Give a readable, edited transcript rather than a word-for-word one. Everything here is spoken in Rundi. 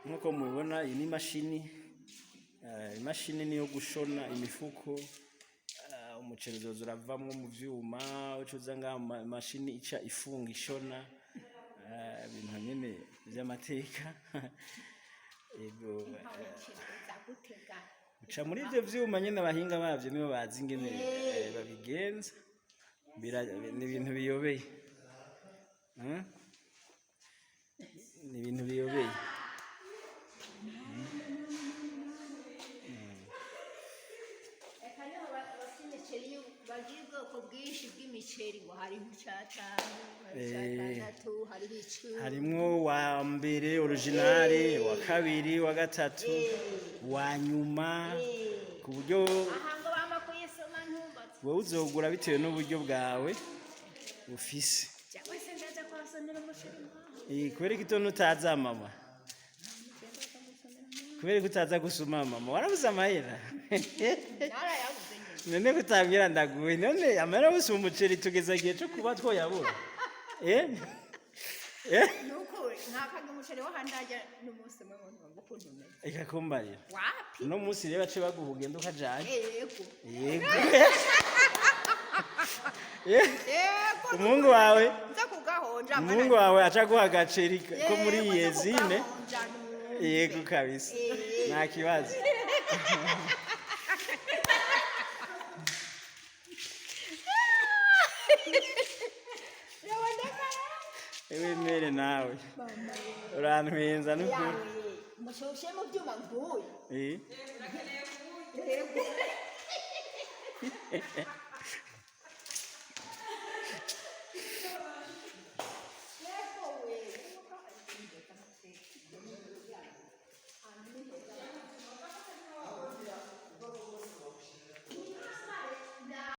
nkuko mubibona iyi ni imashini niyo gushona imifuko. Umuceri uzoza uravamwo mu vyuma ucuza ngaha mashini ica ifunga ishona ibintu nyene vy'amateka. Ego uca muri ivyo vyuma nyene abahinga bavyo nibo bazi ingene babigenza. Ni ibintu biyobeye, ni ibintu biyobeye. Harimwo wa mbere originale, wa kabiri, wa gatatu, wa nyuma, ku buryo wowe uzogura bitewe n'uburyo bwawe ufise. Kubera ko utaza mama, kubera ko utaza gusuma mama, warabuze amahera. None kutabwira ndaguye, none amahera gusuma umuceri tugeza igihe cyo kuba twoyabura. Nuko nakaga umuceri wo handaje n'umunsi mwe ngo kuntume. Ikakumbarira. Wapi? No munsi reba ce baguhugenda ukajaje. Yego. Yego. Umungu wawe. Nza kugahonja. Umungu wawe aca guha agaceri ko muri yezine. Yego kabisa. Nta kibazo. Ewe mere nawe urantwenza n'ukuri mushoshe mu byuma nguye.